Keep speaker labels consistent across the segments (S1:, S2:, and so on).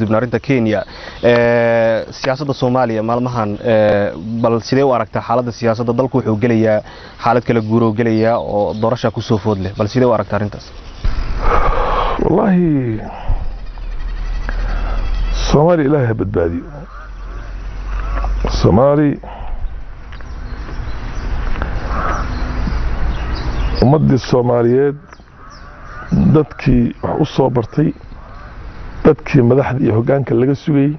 S1: gudubna arinta Kenya siyaasadda Soomaaliya maalmahan bal sidee u aragtaa xaaladda siyaasadda dalku wuxuu gelayaa xaalad kala guuro gelaya oo doorasho ku soo food leh bal sidee u aragtaa arintaas
S2: wallahi Soomaali ilaahay badbaadiyo Soomaali ummadii Soomaaliyeed dadkii wax u soo bartay dadkii madaxda iyo hoggaanka laga sugay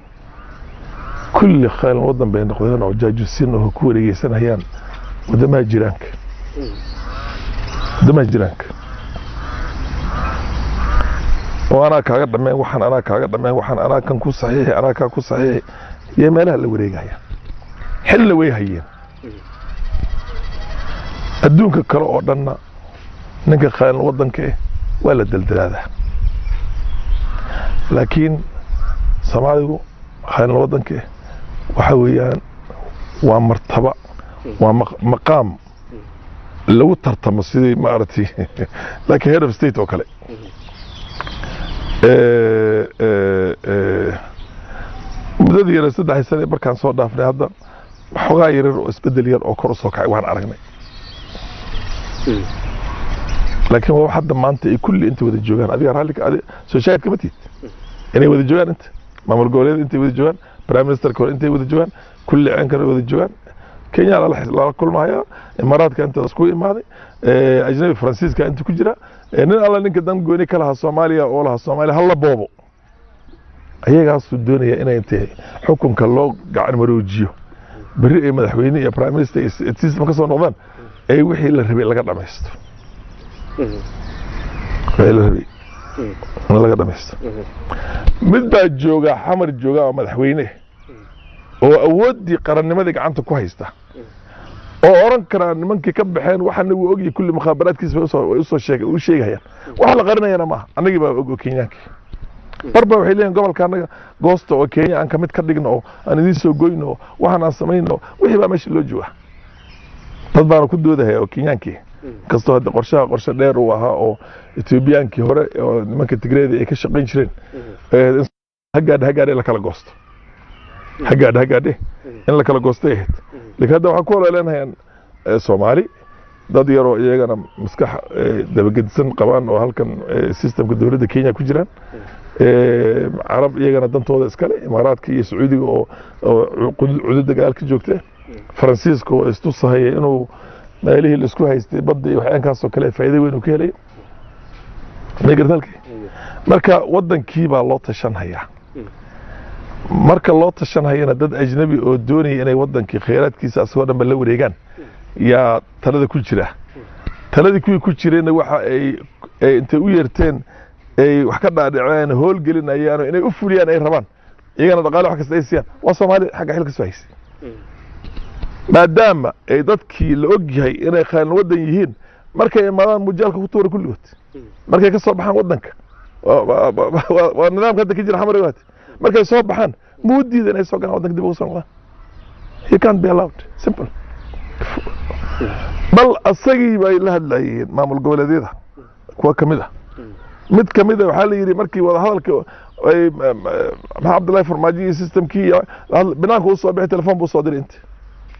S2: kulli khayl wadan bay noqdeen oo jaajuusin oo ku wareegaysanayaan wadamaha jiraanka وانا كاغا دمين waxaan ana kaaga dhameen waxaan ana kan ku saxiixay ana ka ku saxiixay iyo meelaha la wareegaya xil way hayeen adduunka kale oo dhanna ninka khayl wadanka waa la daldalaada laakiin Soomaalidu khayl wadanka waxa weeyaan waa martaba waa maqaam lagu tartamo sidii ma aragtay laakiin head of state oo kale mudadii yar saddex sano markaan soo dhaafnay hadda xogaa yar oo isbedel yar oo kor u soo kacay waan aragnay laakiin waa hadda maanta ay kulli inta wada joogaan adiga raalliga soo shaahid kama tiid inay wada joogaan inta maamul goboleed intay wada joogaan prime minister kor intay wada joogaan kulli aankana wada joogaan Kenya la kulmaya Imaaraadka inta isku imaaday ajnabi Faransiiska inta ku jira nin alla ninka dan gooni kala ha Soomaaliya oo laha Soomaaliya hal boobo ayagaas doonaya inay intay xukunka loo gacan maroojiyo bari ay madaxweyne iyo prime minister system ka soo noqdaan ay wixii la rabay laga dhamaysto laga dhamaysto mid baa jooga xamar jooga oo madaxweyne oo awoodii qarannimadii gacanta ku haysta oo oran kara nimankii ka baxeen waxana uu ogyahay kulli mukhaabaraadkiisa u soo sheegayaan wax la qarinayna ma anagii baa og Kenyaanki barba waxay leeyihiin gobolka anaga goosto oo Kenya aan ka mid ka dhigno oo aan idin soo goyno waxaan aan sameeyno wixii baa meesha loo jooga dad baan ku doodahay oo Kenyaanki kasto hadda qorshe dheer uu ahaa oo Ethiopiaanki hore oo nimanka Tigreeda ay ka shaqeyn jireen hagaad la kala goosto hagaad in la kala goostay laakiin hadda waxa ku walaaleenayaan Soomaali dad yar oo iyagana maskax dabagedsan qabaan oo halkan systemka dawladda Kenya ku jiraan Arab iyagana dantooda iskale Imaaraadka iyo Sacuudiga oo cudud dagaal ka joogtay Faransiiska oo istu sahay inuu meelihii la isku haystay badda iyo waxyaankaas oo kale faa'iido weyn u ka helay marka wadankii baa loo tashanaya marka loo tashanayna dad ajnabi oo doonaya inay wadankii khayraadkiisa soo dhanba la wareegaan yaa talada ku jira taladii ku jireen waxa ay inta u yeerteen ay wax ka dhaadhiceen hool gelinayaan inay u fuliyaan ay rabaan iyagana dhaqaale wax kasta ay siiyaan waa Soomaali xagga xilka soo haysay maadaama ay dadkii la og yahay inay khayl wadan yihiin markay imaadaan mujaalka ku toor kulligood markay ka soo baxaan wadanka waa nidaamka hadda ka jira xamar markay soo baxaan moodiida inay soo galaan wadanka dib ugu soo noqdaan he can't be allowed simple bal asagii bay la hadlayeen maamul goboleedyada kuwa kamid ah mid kamid ah waxa la yiri markii wada hadalka ay Abdullahi Farmaajo systemkii binaanka u soo bixi telefoon buu soo diray inta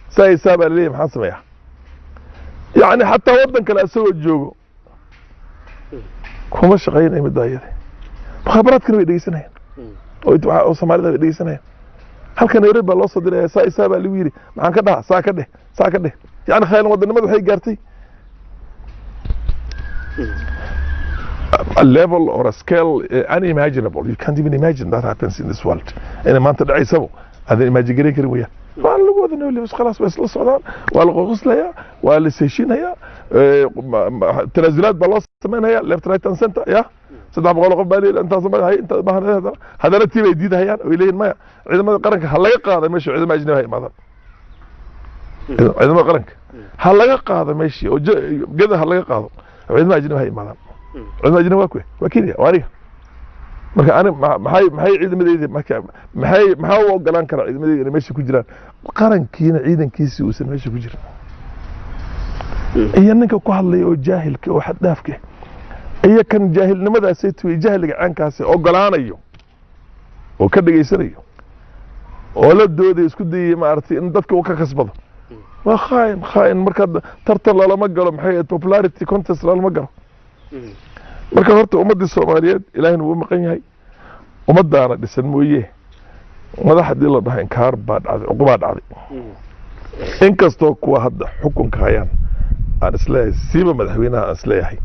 S2: say saaba leeyahay maxaan sameeyaa yani hatta wadan kale asoo joogo kuma shaqeynay midayada mukhaabaraadkana way dhegeysanayaan oo Soomaalida way dhegeysanayaan halkan Nairobi baa loo soo diray say saaba lagu yiri maxaan ka dhaha saa ka dheh يعني خيال wadannimadu waxay gaartay a level or a scale unimaginable. You can't even imagine that happens in this world. إن ما أنت دعي سبوا هذا imagine قريب كرويا. فاللي هذا نقول بس خلاص بس الصعدان والغوص لها والسيشين هي تنازلات بلاص ثمان هي left right and center يا سدع بقول لكم بالي أنت زمان هاي أنت ما هذا لا تيجي جديد هي ويلين ما عندما قرنك هلا يقاضي مش عندما أجنبي هاي مثلا عندما قرنك هلا يقاضي ماشي وجد هلا يقاضي عندما أجنبي هاي مثلا عندما أجنبي واكوي وكذا واريه marka ani maxay ciidamadeyda marka maxay u galan kara ciidamadeyda meesha ku jiraan qarankiina ciidankiisa uu san meesha ku jira iyo ninka ku hadlay oo jaahilka oo xad dhaafka iyo kan jaahilnimadaas ay tuway jaahiliga caankaas oo galaanayo oo ka dhageysanayo oo la dooday isku dayay maartay in dadka uu ka kasbado waa khaain marka tartan lama galo maxay popularity contest lama galo marka horta ummadda Soomaaliyeed ilaahina wuu maqan yahay ummadaana dhisan mooyee madaxdii la dhahay inkaar baa dhacday uqubaa dhacday inkastoo kuwa hadda xukunka hayaan aan isleeyahay siiba madaxweynaha aan isleeyahay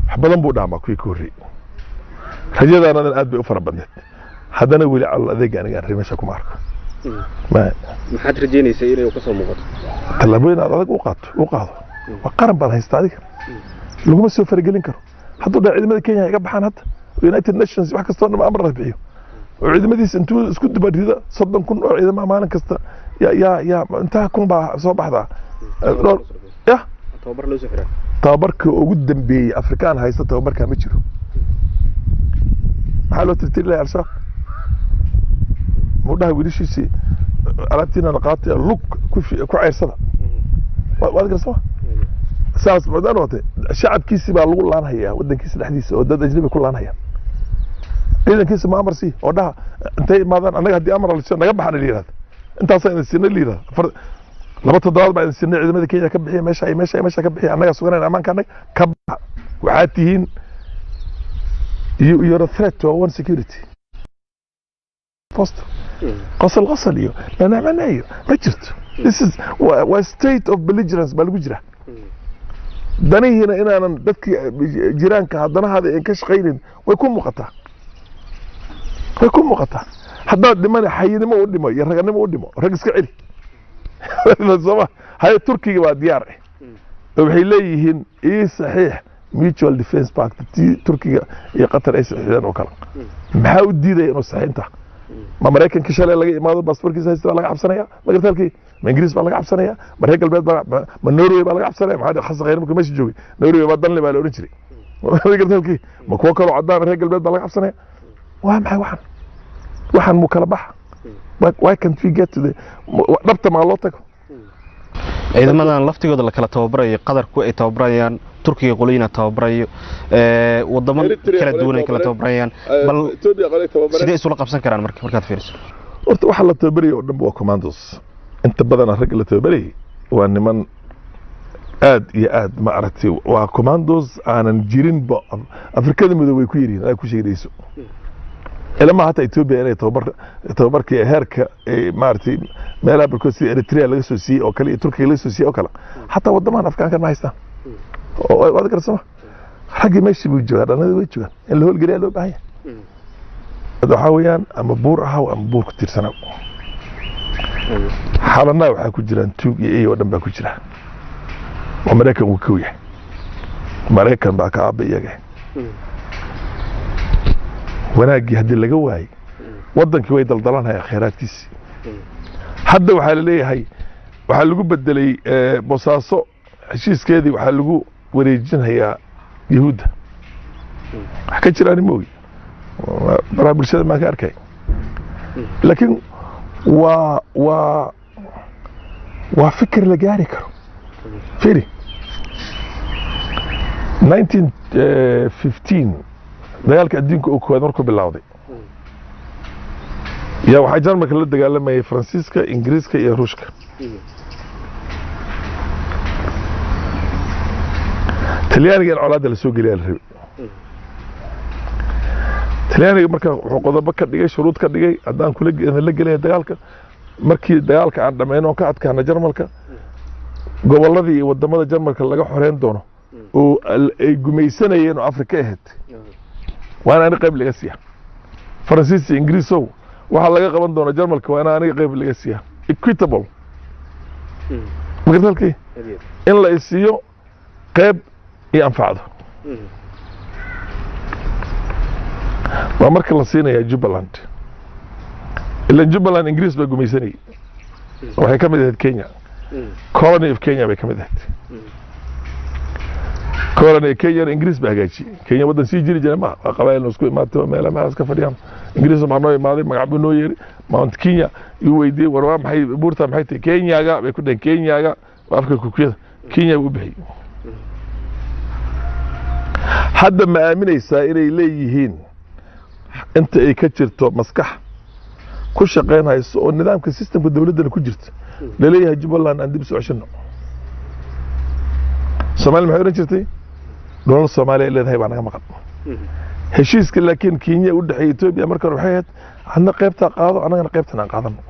S2: wax badan buu dhaamaa kuwii ka horreeyay rajadaana aad bay u fara badneed haddana weli cala adeega aniga aan meesha kuma arko
S1: maxaad rajeynaysaa inay ka soo muuqato
S2: tallaabooyin aad adag u qaado waa qaran baad haystaa adiga laguma soo faragelin karo hadduu dhaa ciidamada Kenya iga baxaan hadda United Nations wax kastoo dhan amar la bixiyo oo ciidamadiis intuu isku dibadrida 30,000 oo ciidamo maalin kasta ya inta kun baa soo baxda ya
S1: tababar loo soo xiraa
S2: tababarka ugu dambeeyay Afrikaan haysta tababarka ma jiro maxaa loo tirtiray al-shabaab muddaha wiilashiisi alaabtiina la qaatay lug ku ceyrsada waad garasoo saas madaan wate shacabkiisi baa lagu laanhayaa wadankiisa dhexdiisa oo dad ajnabi ku laanhaya ciidankiisa ma amarsi oo dhaha intay imaadaan anaga haddii amar la naga baxana liiraad intaasaan idin siinay liiraad laba toddobaad baa idin siinay ciidamada Kenya ka bixiya meesha ka bixiya anaga suganayna amaanka anaga ka baxa waxaad tihiin you're a threat to our own security post qasal iyo lana macnaheeyo ma jirto this is a state of belligerence baa lagu jira danihina inaanan dadkii jiraanka haddana hada in ka shaqaynin way ku muuqataa haddaad dhimana xayinimo u dhimo iyo raganimo u dhimo rag iska celi soma hay Turkiga waa diyaar waxay leeyihiin ii saxiix mutual defense pact Turkiga iyo Qatar ay saxiixdeen oo kale maxaa u diiday inuu saxiinta ma Mareykanka shalay laga imaado baasaboorkiisa haysta laga cabsanaya magartalkii ma Ingiriis baa laga cabsanaya ma reer galbeed baa ma Norway baa laga cabsanaya maxaa xas khayr markii meesha joogay Norway baa danle baa la oran jiray magartalkii ma kuwa kale cadaan reer galbeed baa laga cabsanaya waa maxay waxaan mu kala bax why can't we get to the dhabta ma loo tago
S1: ciidamadan laftigooda la kala tababarayo qadarku ay tababarayaan Turkiga qolina tababarayo wadamo kala duwan ay kala tababarayaan bal sidee isula qabsan karaan markaad fiiriso
S2: horta waxa la tababarayo oo dhan waa commandos inta badan rag la tababarayay waa niman aad iyo aad ma aragtay waa commandos aanan jirin ba Afrikada Midoobay ku yiriin ay ku sheegayso ilama hata Ethiopia inay tababarkii heerka maartay meelaha barkood Eritrea laga soo siiyay oo kale iyo Turkiga laga soo siiyay oo kale hatta wadamada Afrikaanka ma haystaan oo wada garasoo ragii meeshii buu joogaa dhanada way joogaan in la howlgeliyo loo baahan yahay waxa weeyaan ama buur ahaw ama buur ku tirsana xalana waxa ku jiraan tuug iyo dhan baa ku jira oo Mareykan uu ku yahay Mareykan baa ka aabayaga wanaagii hadii laga waayay wadankii way daldalanaya khayraadkiisa hadda waxa la leeyahay waxa lagu bedelay Boosaaso heshiiskeedii waxa lagu wareejinayaa Yahuuda wax ka jiraan mooy bara bulshada ma ka arkay laakiin waa fikir la gaari karo firi 1915 dagaalka adduunka oo koowaad markuu bilowday yaa waxaa Jarmalka la dagaalamayay Faransiiska Ingiriiska iyo Ruushka Talyaaniga in colaadda la soo geliyay la rabay Talyaaniga marka wuxuu qodobo ka dhigay shuruud ka dhigay haddaan kula la gelay dagaalka markii dagaalka aan dhameeyno ka adkaana Jarmalka gobolladii iyo wadamada Jarmalka laga xoreyn doono oo ay gumaysanayeen oo Afrika ahayd وانا انا قيب لغسيا فرنسيسي انجليزو waxa laga qaban doona Jarmalka waa aniga qayb laga siiya equitable magartalkii in la isiyo qayb iyo anfacdo waa marka la siinaya Jubaland ila Jubaland Ingiriis baa gumaysanay waxay ka mid ahayd Kenya colony of Kenya bay ka mid ahayd كورن كينيا إنجليز بهجاجي كينيا بدنا سيجري جنما قبائل نسكو ما تو مالا ما أسكت فديهم إنجليز ما نوي ما ذي ما عبوا نوير ما أنت كينيا يويدي وروا محي بورتا محي كينيا جا بيكون كينيا جا وأفكر كوكيا كينيا وبهي حد ما آمن يسائر إليهين أنت كتير تو مسكح ku shaqeynayso oo nidaamka systemka dawladda ku jirta leeyahay Jubbaland aan dib soo ceshino Soomaaliya maxay oran jirtay dowladda Soomaaliya leedahay baa naga maqan heshiiska laakiin Kenya u dhaxay Ethiopia marka waxay ahayd hadna qaybta qaado anagana qaybtan aan qaadano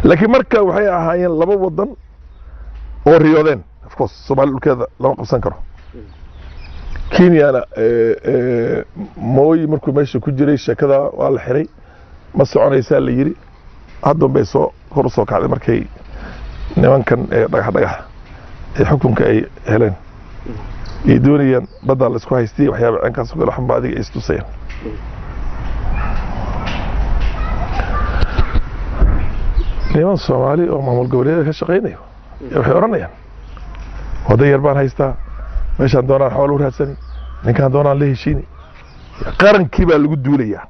S2: laakiin marka waxay ahaayeen laba wadan oo riyoodeen of course Soomaaliya dhulkeeda lama qabsan karo Kenya mooy markuu meesha ku jiray shakada waa la xiray ma soconaysa la yiri hadda bay soo hor soo kacday markay nimankan dhagax ay xukunka ay heleen ay doonayaan badda la isku haystay waxyaabo aankaas oo waxan baadiga istusayeen niman Soomaali oo maamul goboleed ka shaqeynaya waxay oranayaan wada yar baan haystaa meeshaan doonaan xoolo u raadsan ninkaan doonaan la heshiini qarankii baa lagu duulayaa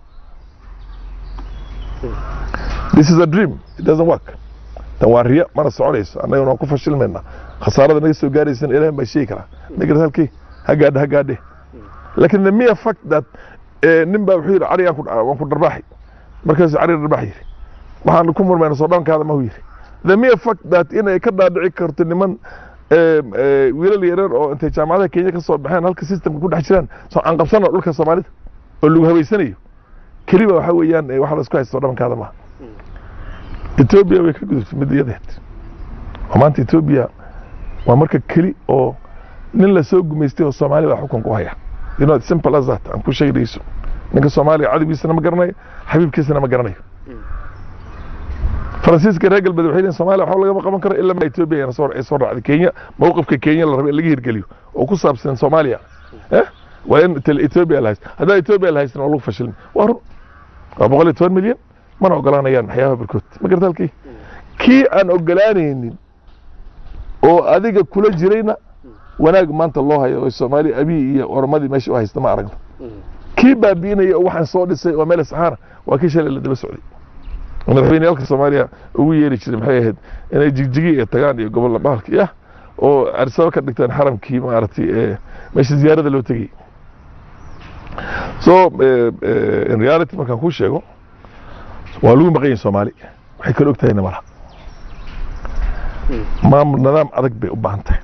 S2: this is a dream it doesn't work tan waa riya mana soconayso annaguna waan ku fashilmayna khasaarada naga soo gaaraysan ilaahay baa sheegi karaa ninkii halkii hagaadhe laakiin the mere fact that nin baa wuxuu yiri cariyan waan ku darbaaxay markaas cari darbaaxay waxaan ku murmayna soo dhankaada ma hu yiri the mere fact that inay ka dhaadhici karto niman wiilal yaryar oo intay jaamacadaha Kenya ka soo baxeen halka systemka ku dhex jiraan soo aan qabsano dhulka Soomaalida oo lagu habeysanayo kaliya waxa weeyaan waxa la isku haysto dhankaada ma Ethiopia way ka gudubtay midayadeed maanta Ethiopia waa marka kali oo nin la soo gumeystay oo Soomaaliya xukun ku haya you know simple as that aan ku sheegayso ninka Soomaaliya cadigiisana ma garanayo xabiibkiisana ma garanayo Francisco regal bad waxay leeyihiin Soomaaliya waxa laga qaban karo ilaa Ethiopia ay soo raacday Kenya mowqifka Kenya la rabay laga hirgeliyo oo ku saabsan Soomaaliya waa in Ethiopia la haysto hadaa Ethiopia la haysto lagu fashilin waa 120 milyan mana ogolaanayaan waxyaabaha barkood ma gartalkii kii aan ogolaanaynin oo adiga kula jirayna wanaag maanta loo hayo oo Soomaaliya abi iyo ormadii meesha u haysta ma aragno kii baabiinaya waxaan soo dhisay oo meel saxara waa kii shalay la daba socday madaxweyneyaalka Soomaaliya ugu yeeri jiray maxay ahayd inay jigjigi ee tagaan iyo gobol baalkii oo arsaba ka dhigtaan xaramkii maartay meesha ziyaarada loo tagay so in reality markaan ku sheego waa lagu maqan Soomaali waxay kala ogtahay namara maamul nidaam adag bay u baahan tahay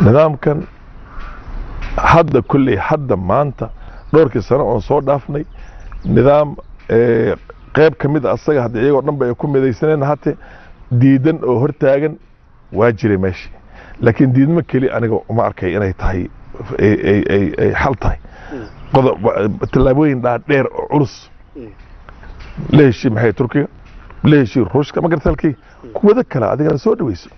S2: nidaamkan hadda kulli hadda maanta dhowrkii sano oo soo dhaafnay nidaam qayb kamid ah asaga hadda iyagoo dhanba ay ku midaysaneen hate diidan oo hortaagan waa jiray meeshii laakiin diidmo kali aniga uma arkay inay tahay ay xal tahay tallaabooyin dheer oo culus leeshi maxay Turkiga leeshi Ruushka ma gartalkii kuwada kale adigana soo dhaweyso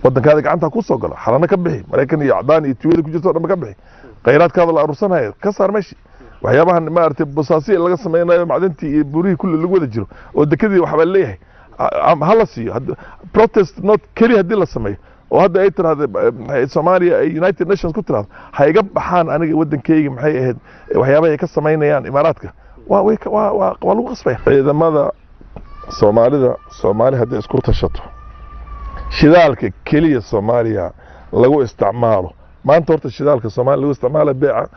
S2: wadankaada gacanta ku soo galo xalana ka bixi Mareykan iyo Cadaan iyo Tuwada ku jirto dhanba ka bixi khayraadkaada la arursanayo ka saar meeshii waxyaabahan ma artay bosaasi laga sameeyay macdantii iyo burihii kulli lagu wada jiro oo dekadii waxba leeyahay hala siiyo protest not kali hadii la sameeyo oo hadda ay tiraahdo Soomaaliya ay United Nations ku tiraahdo ha iga baxaan aniga wadankayga maxay ahayd waxyaabaha ay ka sameynayaan Imaaraadka waa lagu qasbay ciidamada Soomaaliya hadii isku tashato shidaalka kaliya Soomaaliya lagu isticmaalo maanta horta shidaalka Soomaaliya lagu isticmaalo beeca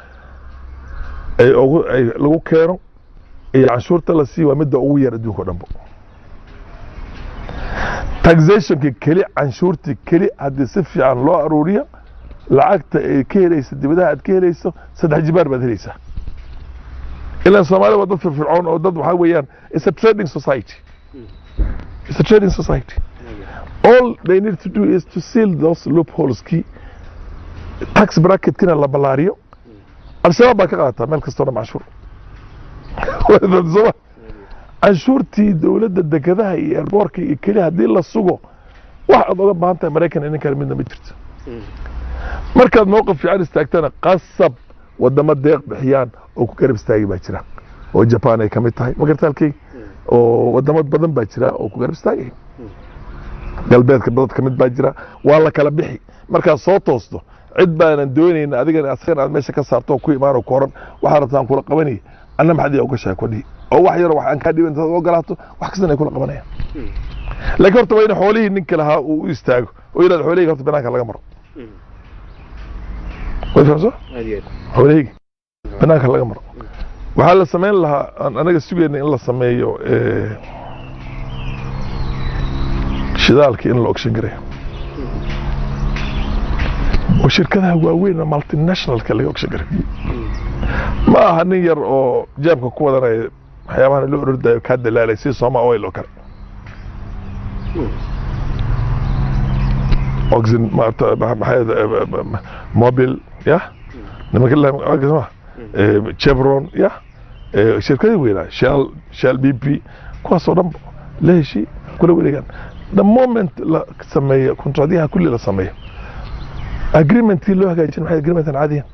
S2: ay lagu keeno iyo canshuurta la sii waa mid ugu yar adduunka dhanba taxation kali canshuurta kali hadii si fiican loo aruuriyo lacagta ay ka helayso dibadaha aad ka helayso 3 jibaar baad helaysaa ilaa Soomaaliya waa dad firfircoon oo dad waxa weeyaan it's a trading society all they need to do is to seal those loopholes key tax bracket kana la balaariyo al-shabaab baa ka qaata meel kasta oo canshuur canshuurtii dawladda dekedaha iyo airportka iyo kaliya hadii la sugo wax aad uga baahan tahay Mareykan in kale midna ma jirto markaad mowqif fiican istaagtana qasab wadamo deeq bixiyaan oo ku garab istaagi baa jira oo Japan ay kamid tahay ma gartalkii oo wadamo badan baa jira oo ku garab istaagay galbeedka dad kamid baa jira waa la kala bixi marka soo toosto cid baanan doonayna adigana asagan aad meesha ka saarto ku imaano kooran waxa rabtaan kula qabanay anna maxad uga sheekodi oo wax yar wax aan ka dhibin oo galaato wax kastan ay kula qabanayaan laakiin horta waa in xoolihii ninka lahaa uu istaago oo ilaad xoolihii horta banaanka laga maro way farso xoolihii banaanka laga maro waxaa la samayn lahaa aan anaga sugayna in la sameeyo shidaalka in la auction gareeyo oo shirkadaha waaweyn oo multinationalka laga auction gareeyo ma aha nin yar oo jeebka ku wadanaya waxyaabahan loo ordayo ka dalaalay si Soma Oil oo kale oxygen mobil ya nimanka la Chevron ya shirkadii weynaa Shell BP kuwaasoo dhan la heshii kula wareegaan the moment la sameeyo contractiyaha kulli la sameeyo agreementkii loo hagaajin maxay agreementan caadiyan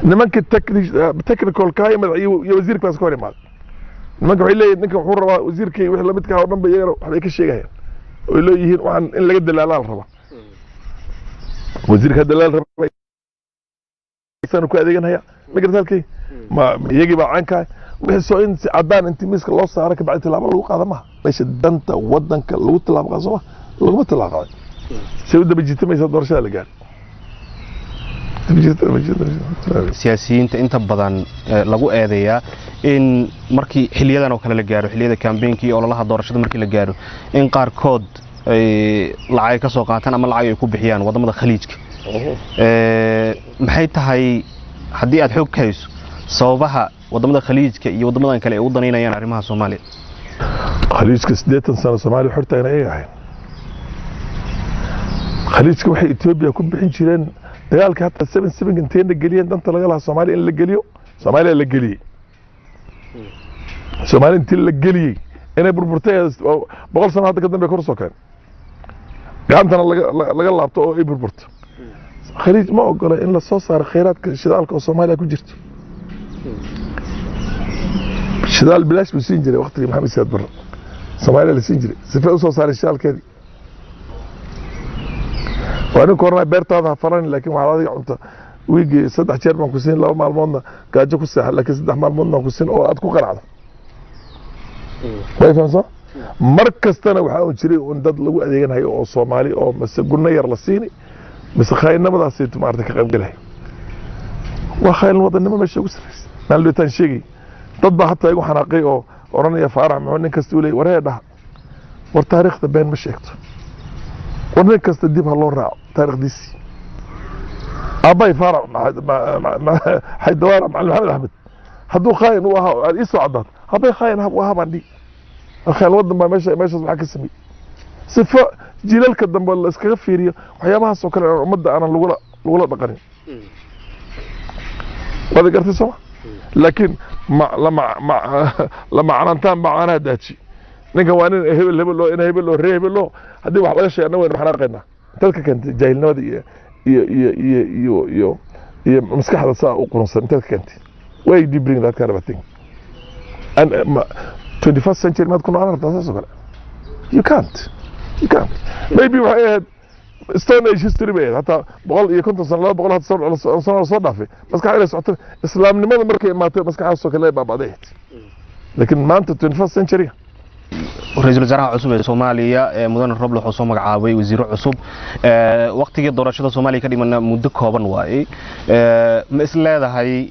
S2: nimanka technical kaay madaxii iyo wasiirka baas ka hor imaad nimanka waxay leeyihiin ninka wuxuu rabaa wasiirkii wixii la midka oo dhan ba iyaga waxay ka sheegayaan oo leeyihiin waxaan in laga dalaalaan raba wasiirka dalaal raba sanu ku adeeganaya migratalkii ma iyagii baa caanka wixii soo in si cadaan intii miiska loo saaro ka bacdi tilaabo lagu qaada ma meesha danta wadanka lagu tilaabo qaso laguma tilaabo si u daba jiitamaysa doorashada la gaar
S1: siyaasiyiinta inta badan lagu eedeeyaa in markii xiliyadan oo kale la gaaro xiliyada campaign-kii oo ololaha doorashada markii la gaaro in qaarkood ay lacag ka soo qaataan ama lacag ay ku bixiyaan wadamada khaliijka maxay tahay haddii aad xog ka hayso sababaha wadamada khaliijka iyo wadamadan kale ay u daneynayaan arrimaha Soomaaliya
S2: khaliijka 80 sano Soomaaliya xortayna ay ahayn khaliijka waxay Ethiopia ku bixin jireen dagaalka hatta 77 inteena galiyeen danta laga lahaa Soomaaliya in la geliyo Soomaaliya la geliyay Soomaaliya intii la geliyay inay burburtay 100 sano hadda ka dambe kor soo keen gacantana laga laabto oo ay burburto khaliij ma ogola in la soo saaro kheyraadka shidaalka oo Soomaaliya ku jirto shidaal bilaash buu siin jiray waqtigii Maxamed Siyaad Barre Soomaaliya la siin jiray sifay u soo saaray shidaalkeedii وأنا كورنا بيرت هذا فرن لكن وعلى عنده ويجي صدق شير ما كوسين لو معلمنا قاعد كوسين لكن صدق معلمنا كوسين أو أتكو قرعة ما يفهم صح مركز تنا وحاول شري وندد لو أديان هاي أو صومالي أو بس قلنا يرلا صيني بس خايننا ما داسيت ما أعرف كم قلها وخاين الوطن ما مشي وسرس نالو تنشيجي تطبع حتى يقول حناقي أو وراني يا فارع معوني كستولي وراه ده والتاريخ تبين مش يكتر ورني كاست ديب هالله راعو تاريخ ديسي أباي فارع حي دوارة مع محمد أحمد هدو خاين وها يسوع عضات أباي خاين وها عندي أخي الوضع ما ماشي معك السمي صفاء جيلال كدم ولا اسكغفيريا وحيامها سوكر مدة أنا الولا دقرين هذا قرت سما لكن لما عنتان معانا داتشي ninka waa nin hebel loo in hebel loo reebel loo hadii wax laga sheegna weyn waxaan arkaynaa dadka kan jaahilnimada iyo maskaxda saa u qurunsan dadka kanti way deep bring that kind of a thing and 21st century ma kuna aragtaa soo kale you can't maybe waxay ahayd stone age history bay hatta 150 sano 200 sano soo dhaafay maskaxda ay socotay islaamnimada markay imaatay maskaxda soo kale baabaaday laakiin maanta 21st century
S1: رئيس الوزراء عصوب الصومالية مدن الربل حصوم مقعاوي وزير عصوب وقت الدورة الصومالية كريمنا مدة كوبان واي مثل هذا هاي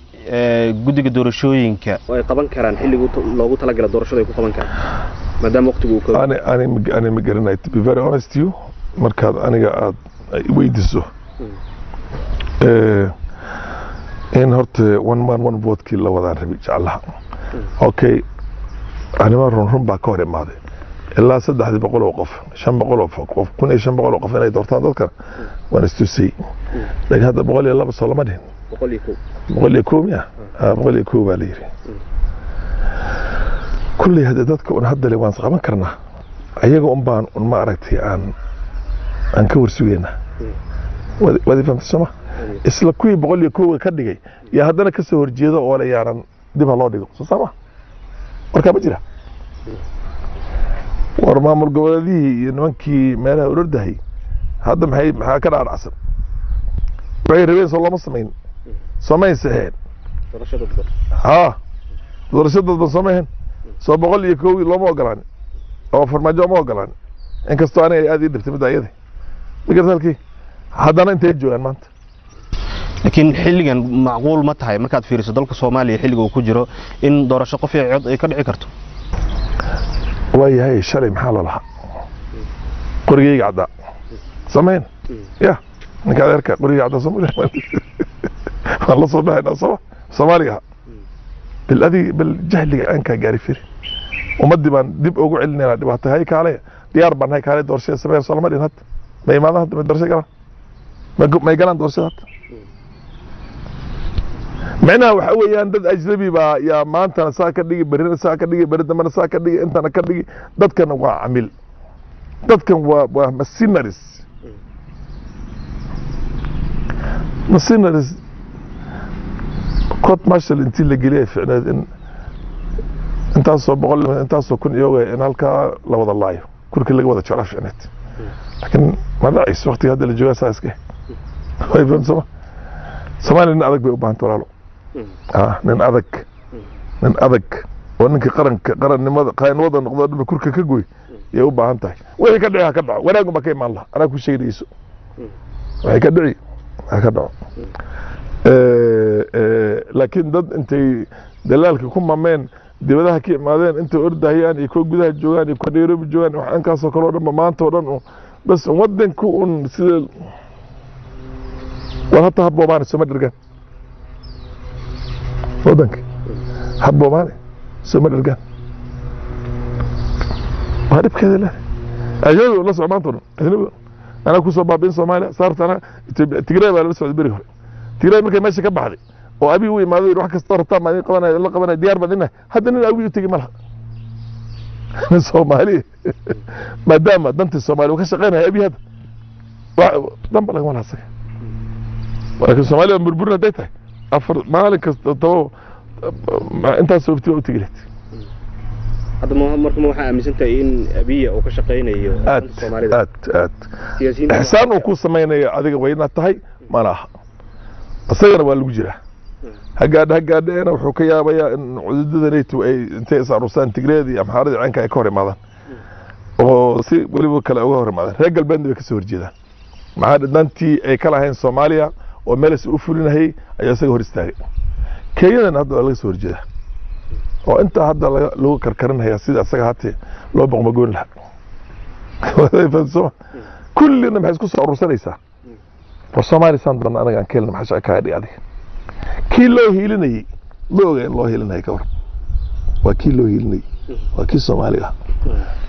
S1: جودك الدورشوينك طبعا كران حلي لو طلع على الدورة يكون طبعا كان ما دام وقت بوك
S2: أنا مقرنا to be very honest you مركز أنا قاعد ويدسه إن هرت one man one vote كلا وضع ربيج الله أوكي أنا ما رون باكوري ماذا إلا صدق هذي بقول وقف شن بقول وقف كون شن بقول وقف أنا دورتان ذكر وأنا استوسي لكن هذا بقول يلا بس الله مدين بقول يكوم يا بقول يكوم عليه كل هذا ذاتك ونهدى لي وانسق ما كرنا أيجو أمبان وما أردت أن كور سوينا وذي فهمت السما إسلكوي بقول يكوم كدقي يا هذا كسر جيدا ولا يارن دبها الله دقو سما marka ma jira war maamul goboleedii nimankii meelaha ururdahay hadda maxaa ka dhaaracsan way rabeen soo lama sameyn sameeyeen doorashada dad sameeyeen soo 101 lama ogolaan oo farmaajo ma ogolaan in kastoo aanay aad ii dhibtay mid ayada migartalkii haddana intay joogan maanta
S1: laakiin xilligan macquul ma tahay markaad fiiriso dalka Soomaaliya xilliga uu ku jiro in doorasho qof iyo cod ay ka dhici karto
S2: waayahay shalay maxaa la lahaa qorigeyga cadda samayn ya ninka adeerka qoriga cadda Soomaaliya waan la soo baxaynaa Soomaaliya بالجهل أنك جاري فيه ومدي بان دب أقول علنا دبته هاي كاله ديار بان هاي كاله دورشة سبعة سلام علينا هات ما يماذا هات من دورشة كلا ما يقولن دورشة هات معنا وحوي عند أجنبي با يا ما أنت نساكر دي برينا نساكر دي بريد ما نساكر دي أنت نكر دي دت كان وعمل دت كان ومسينرس مسينرس كنت ماشي انت اللي جليه فعلا ان انت اصلا بقول انت اصلا كن يوغا ان هلكا لا ودا الله كل كل ودا جرف فعلا لكن ما داعي وقتي هذا اللي جوا اساسك هاي فهم سما ان ادك بي بانت ولا من ادك وانك قرن قاين ودا نقض كركا كغوي يا u baahan tahay way ka dhacay ka dhaco wanaag ma ka iman laha ana ku sheegayso way ka dhacay ka dhaco laakiin dad intay dalaalka ku mameen dibadaha ka imaadeen inta ordahayaan iyo ku gudaha joogan iyo ku Nairobi joogan wax an ka soo kala dhan maanta oo dhan bas wadanku sida wada habboobaan soo madrigan wadanka habboobaan soo madrigan hadib kale la ayo la soo maanta ana ku soo baabin Soomaaliya saartana Tigray baa la soo bari تيرا مركي ماشي كبحدي وابي وي ما يروح كستور تا ما قبنا لا قبنا ديار بدنا حتى ان ابي تجي ملها الصومالي ما دام دنت الصومالي وكشقينا ابي هذا دم بلا ما نسك ولكن الصومالي بربرنا ديته افر مالك تو انت سوفتي وتجلت
S1: هذا مركم waxa aaminsantahay in abiya oo ka shaqeynayo
S2: Soomaalida ihsaan uu ku sameeyay adiga wayna tahay malaha asagana waa lagu jiraa hagaadheena wuxuu ka yaabayaa in cududdanaytu ay intay saarusaan Tigreedii amxaaradii caanka ay ka hor imaadaan oo si waliba kale uga hor imaadaan reer galbeedna way ka soo horjeedaan maxaa dantii ay kala hayn Soomaaliya oo meel is u fulinahay ayaa isaga hor istaagay Kenyan hadda laga soo horjeedaa oo inta hadda lagu karkarinayaa sida asaga hatee loo boqmo goon laha kullina maxay isku soo urursanaysaa Soomaali sandan anaga aan keenno maxaa ka dhigay adiga kii loo hiilinay looga loo hiilinay ka war waa kii loo hiilinay waa kii Soomaaliga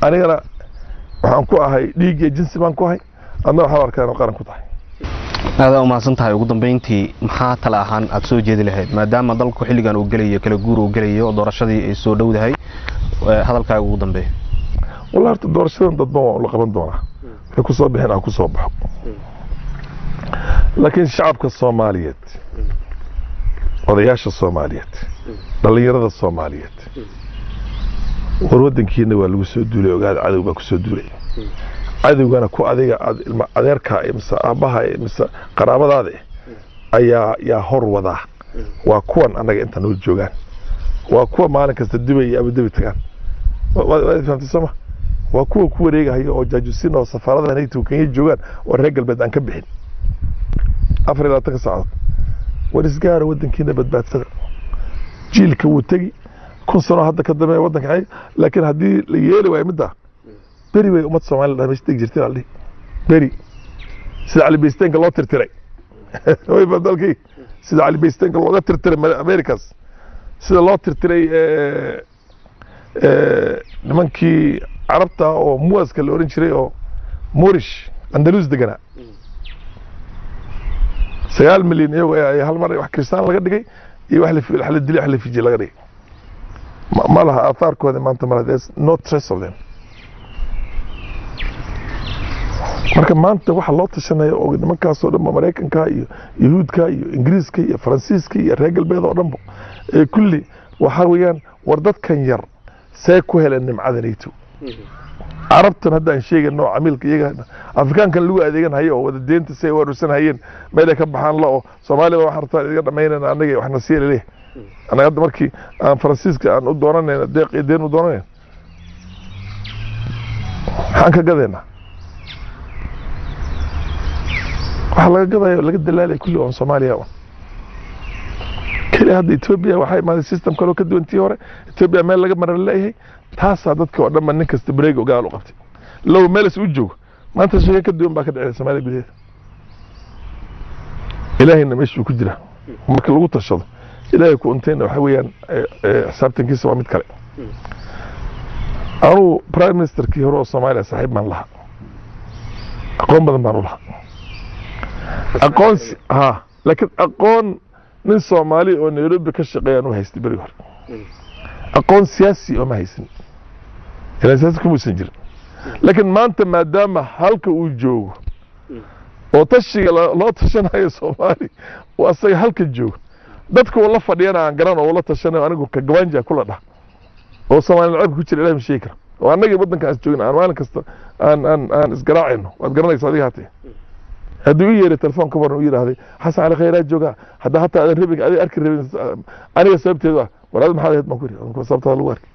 S2: anigana waxaan ku ahay dhiig iyo jinsi baan ku ahay adna waxa arkaan qaran ku tahay
S1: aad u maasan tahay ugu dambeyntii maxaa tala ahaan aad soo jeedi lahayd maadaama dalku xilligan uu galayo kala guur uu galayo doorashadii ay soo dhowdahay hadalkaaga ugu dambeeyay
S2: wallahi doorashadan dad baa la qaban doona waxay ku soo bixin ku soo baxo لكن شعبك الصوماليات odayaasha Soomaaliyeed dhalinyarada Soomaaliyeed warwadankiina waa lagu soo duulay ogaad cadawga ku soo duulay cadawgana ku adiga adeerka imsa aabaha imsa qaraabadaada ayaa hor wada waa kuwan anaga inta noo joogan waa kuwa maalin kasta dibay Abu Dhabi tagaan waa fahamtay sama waa kuwa ku wareegayo oo jaajuusin oo safaaradaha ay Kenya joogan oo reer galbeed aan ka bixin afar ilaa 10 saacadood ورسجار ودن كنا بدبات جيل كوتجي كل سنة هذا كدمه ودن كعي لكن هدي ليالي ويمده بري ويوم تصوم على مش تقدر ترى عليه بري سيد علي بيستنك الله ترتري هو يفضل كي سيد علي بيستنك الله ترتري أمريكاس سيد الله ترتري لمن كي عربته أو موز كالورين شري أو مورش أندلس دجنا 9 مليون ايو هالمره wax kristaan laga dhigay iyo wax la dilay wax la fiji laga dhigay ma laha afarkooda maanta ma there's no trace of them marka maanta waxa loo tashanayo oo nimankaas oo dhan Mareykanka iyo Yahuudka iyo Ingiriiska iyo Faransiiska iyo reer galbeed oo dhan kulli waxa weeyaan war dadkan yar say ku heleen nimcadanayto عربتنا هذا شيء إنه عميل كيجا أفريقيا كان له أديان هاي أو الدين تسوي ورسن هايين ما إذا كان بحال الله صومالي وحرت يقدر ما ينا أنا جي وإحنا نسير ليه أنا قد مركي أنا فرانسيسك أنا أدورنا دق الدين أدورنا حنك قدينا وحلا قضايا لقد دلالي كله عن صوماليا kaliya hadda Ethiopia waxay maaday system kale oo ka duwan tii hore Ethiopia meel laga marar leeyahay taasa dadka oo dhan nin kasta break ogaal u qabtay low meel is u joogo maanta shay ka duwan baa ka dhacay Soomaaliya gudaheeda ilaahayna meeshuu ku jira marka lagu tashado ilaahay ku unteena waxa weeyaan xisaabtankiisa waa mid kale أو برايم مينستر كي هو الصومالي صاحب من لها أقون بدن بانو لها أقون ها لكن أقون من صومالي أو نيروبي كشقيان وهيستي بريور أقون سياسي وما هيسن إلا سياسي كمو سنجر لكن ما أنت ما دام هالك وجو وتشي لا تشن هاي صومالي وأصي هالك الجو dadku wala fadhiyana aan garan oo wala tashanay anigu ka gawaanja kula dhax oo Soomaaliya lacag ku jira ilaahay sheekar oo annaga wadanka as joogna aan maalin kasta aan isgaraacino waad garanaysaa adiga hatay haduu yeeray telefoon ka waran u yiraahday xasan ali khayraad jooga hada hatta aad rabiga aad arki rabin aniga sababteedu walaal maxaa ahayd ma ku yiri sababta lagu arkay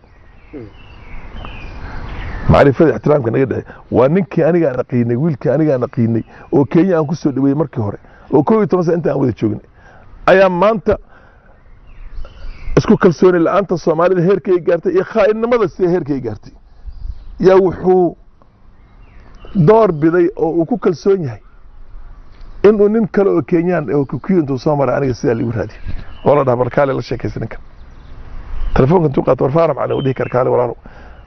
S2: maarifada ixtiraamka naga dhahay waa ninkii aniga aan qiinay wiilkii aniga aan qiinay oo Kenya aan ku soo dhaweeyay markii hore oo 12 sano inta aan wada joognay ayaa maanta isku kalsooni la'aanta Soomaalida heerkay gaartay iyo khaainimada si heerkay gaartay yaa wuxuu door biday oo uu ku kalsoon yahay inuu nin kale oo Kenyan oo ku kiinto Soomaaliya aniga sida liigu raadiyo wala dhabar kale la sheekaysan ninkan telefoonka intuu qaato warfaara macna u dhihi karkaale walaalo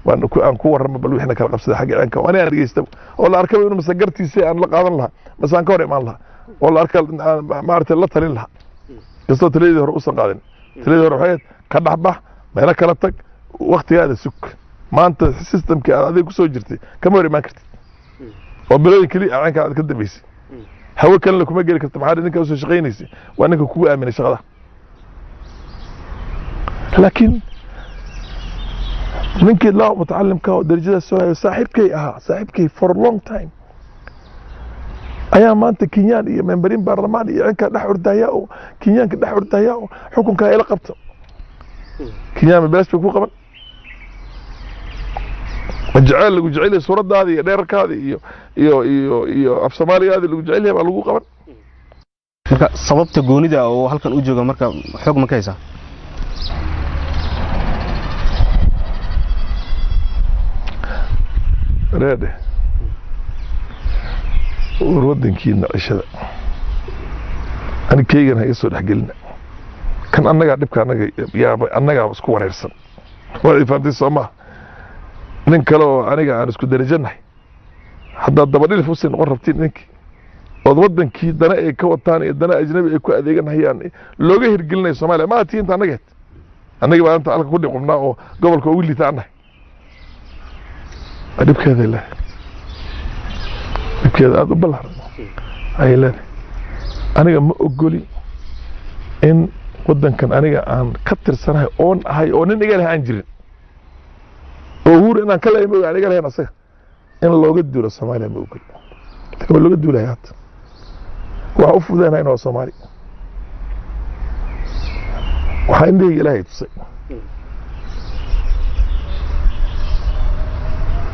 S2: waan ku warrama bal wixna kala qabsada xagga aanka oo aan dhageysto oo la arkay inuu masagartiisa aan la qaadan lahaa masaan ka hor imaan lahaa oo la arkay maartay la talin lahaa كسر تريد هو أصلا قادم تريد هو حياة كده بح ما أنا كلا تك وقت هذا سك ما أنت سيستم كهذا كسر جرتي كم وري ما كرت وبلاد كلي عنك هذا كده بيسي هو كان لكم أجري كنت معاد إنك أوصل شغينيسي وأنك كوع من الشغلة لكن ممكن لا متعلم كه درجة السؤال صاحب كي صاحب كي for a long time أيام ما أنت كينيان منبرين برلماني يعني كدحور داياو كينيان كدحور داياو حكم كايلا قبته كينيان بلاش بيكون قبل وجعل وجعل صورة هذه ديرك هذه iyo af Soomaaliya hada lagu jecel yahay baa lagu qaban
S1: marka sababta goonida oo halkan u jooga marka xog ma kaysa
S2: reede ورودنكينا عشرة أنا كيجن هي صور حقلنا كان أنا قاعد بكرة أنا قاعد بسكو وريرسن ولا يفهم سما نكلو أنا قاعد بسكو درجنا حتى الضبابين في وسط قربتين نك ورودنكي دنا إيه كوتاني دنا أجنبي إيه كو أديجن هي يعني لو جه رجلنا الصومالي ما تين أنت أنا قاعد أنت على كل قمنا قبل كويل اللي تاعنا أديب كذا لا كذا هذا بالله أي لا أنا ما أقولي إن ودن كان أنا عن كتر سنة أون هاي أون إني قال هانجرين وهو أنا كلا يبغى أنا قال هنا صح إن لو قد دور الصومالي ما أقول تقول لو قد دور هيات وعوف ذا هنا الصومالي وحندي قال هاي تصير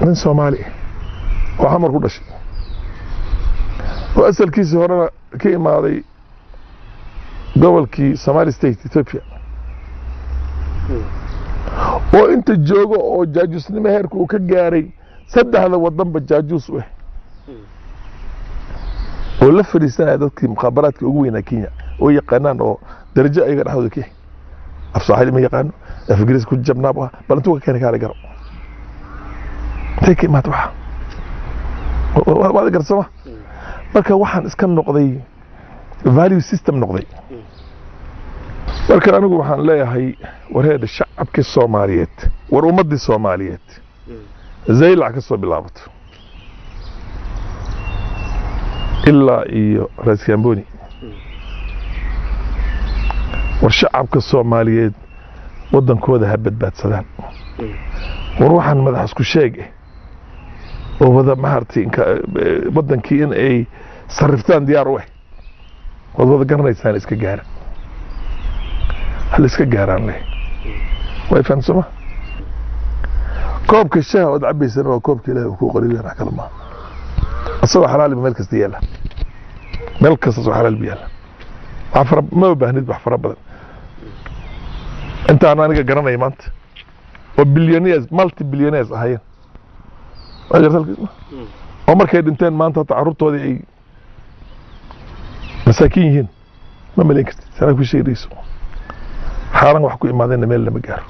S2: من صومالي وعمر كل شيء وأسأل كيس هنا كي ماضي قبل كي سومالي ستيت إثيوبيا وأنت جوجو أو جاجوس نمهرك وكجاري سد هذا وضم بالجاجوس وه ولف لسنة ذاتك مخابرات كوجوينا كينيا وهي قنان أو درجة أي غير حوزك أفصاحي ما يقانو أفجريس كل جبنا بها بل أنتوا كان كاره جرو تيجي ما تروح وهذا قرصمه marka waxaan iska noqday value system noqday marka anigu waxaan leeyahay wareeda shacabka Soomaaliyeed war ummadii Soomaaliyeed zaylac ka soo bilaabato ilaa iyo Raaskambooni war shacabka Soomaaliyeed wadankooda ha badbaadsadaan war waxaan madax isku sheegay oo wada maartay wadankii in ay sariftaan diyaar u ah wada garanaysan iska gaar hal iska gaaraan leh way fahamsama koobka shaaha oo cabaysan waa koobka Ilaahay ku qoriyay kala ma asoo xalaal meel kasta yeela meel kasta soo xalaal biyaala afar ma baahnid wax fara badan انت انا قرناي مانت وبليونيرز مالتي بليونيرز اهين ما قرت oo markay dhinteen maanta tacaruurtoodii ay masaakiin yihiin ma maleyn kartid sana ku sheegayso xaaran wax ku imaadeen meel lama gaaro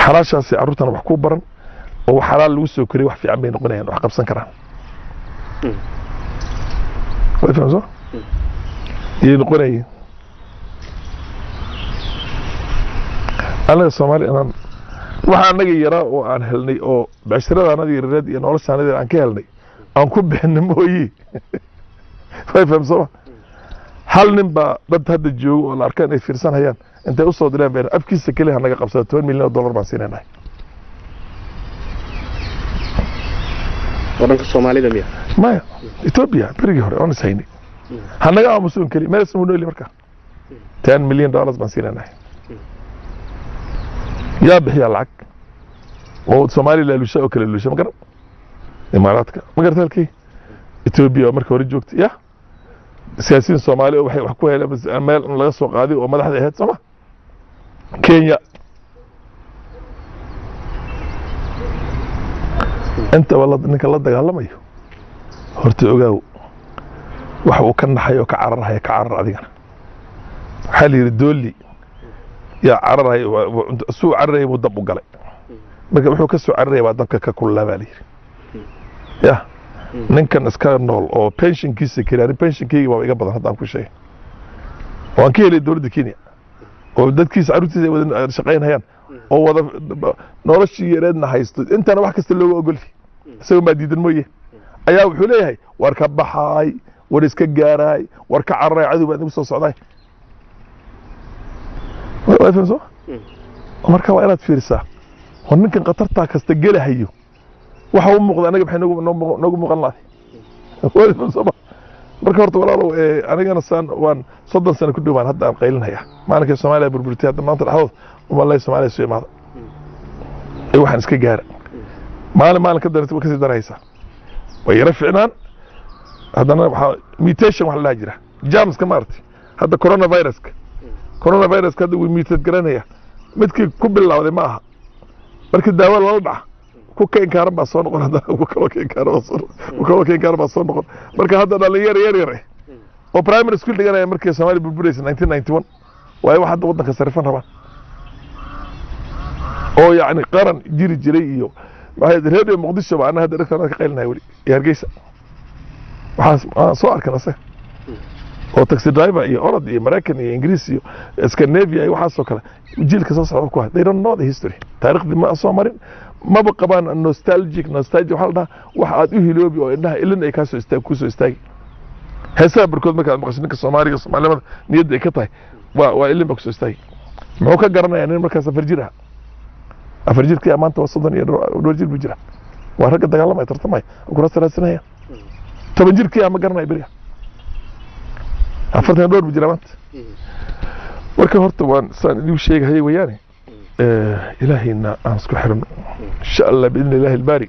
S2: xalaashaasi caruurtana wax ku baran oo xalaal lagu soo koriyo wax fiican bay noqonayaan wax qabsan karaan way fahamso iyo noqonayeen anaga Soomaali aan waxa anaga yara oo aan helnay oo bashirada anaga yareed iyo noloshaanada aan ka helnay aan ku bixin mooyee way fahamso hal nin ba dad hadda joogo oo la arkaan ay fiirsanayaan intay u soo direen been afkiisa kaliya naga qabsado $10 milyan baan siinaynahay
S1: wadanka Soomaalida miya
S2: maya Ethiopia berigi hore on sayni hanaga aamusun kaliya meel ismu nooli marka $10 milyan baan siinaynahay يا بحيا العك وصومالي لا لوشة أو كلا لوشة مقرب إماراتك مقرب تلكي إثيوبيا ومركب رجوكت يا سياسيين صومالي وحكوها لا بس أمال الله سوق هذه وما لحد هاد سما كينيا أنت والله إنك الله دجال الله ما يو هرت أجاو وحو كنا حيو كعرر هي كعرر عدينا حالي ردولي يا عرري سو عرري مدب قلي marka wuxuu ka soo carreeyay dabka ka kulaabalay ya ninkan iska nool oo pensionkiisa kiraari pensionkiisa waa iga badan hadaan ku sheegay waan ka helay dawladda Kenya oo dadkiisa caruurtiisa wada shaqeynayaan oo wada noloshii yareedna haysto intana wax kasta looga ogolay isagoo ma diidan mooyee ayaa wuxuu leeyahay war ka baxay war iska gaaray war ka carray cadow baad ugu soo socday way fahamso marka waa inaad fiirsaa ونمكن قطرتها كاستجلها هيو وحاول مقضى أنا بحين نقول مغلط مركبت ولا لو أنا جانا سان وان صدق سنة كل يوم هذا قايلنا هيا ما أنا كسومالي بربرتي هذا مناطق الحوض والله سومالي سوي ماذا أي واحد نسكي جار ما أنا كدرت وكسي دريسة ويرفعنا هذا أنا ميتيشن ولا هجرة جامس كمارتي هذا كورونا فيروس كده وميتة جرانية متك كوب الله وده معها markii daawo la dhac ku keen kaarba soo noqon hada ku kala keen kaarba soo noqon marka hadda dhalinyar yar oo primary school dhiganaya markii Soomaali burburaysa 1991 way wax hadda wadanka sarifan rabaan oo yaani qaran jiri jiray iyo waxa radio Muqdisho baa hadda dhagtaan ka qaylnaa wali Hargeysa waxa soo arkana oo taxi driver iyo orod iyo Mareykan iyo Ingiriis iyo Scandinavia iyo waxa soo kale jiilka soo socda ku ah they don't know the history taariikhda ma soo marin ma baqabaan nostalgia waxa la wax aad u hiloobi oo indhaha ilin ay ka soo istaag heesaa barkood marka maqashinka Soomaaliga Soomaalida niyadda ay ka tahay waa ilin ba ku soo istaag muxuu ka garanayaa in markaas afar jirka maanta waa 30 iyo dhowr jir bu jira waa rag dagaalamay tartamay ugu raasanaaya 10 jirka ma garanay bariga afartan dhowr bu jira maanta marka horta waan saan idin sheegay wayaani ilaahina aan isku xirno insha Allah biidin ilaahi albaari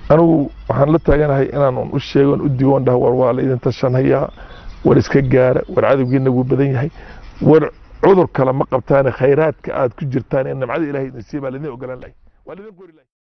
S2: anu waxaan la taaganahay inaan u sheego u diiwaan dhaw war la idin tashanaya war iska gaara war cadawgeena uu badan yahay war cudur kala ma qabtaan khayraadka aad ku jirtaan in nimcada ilaahay idin siiba la idin ogolaan lahay waa idin goori lahay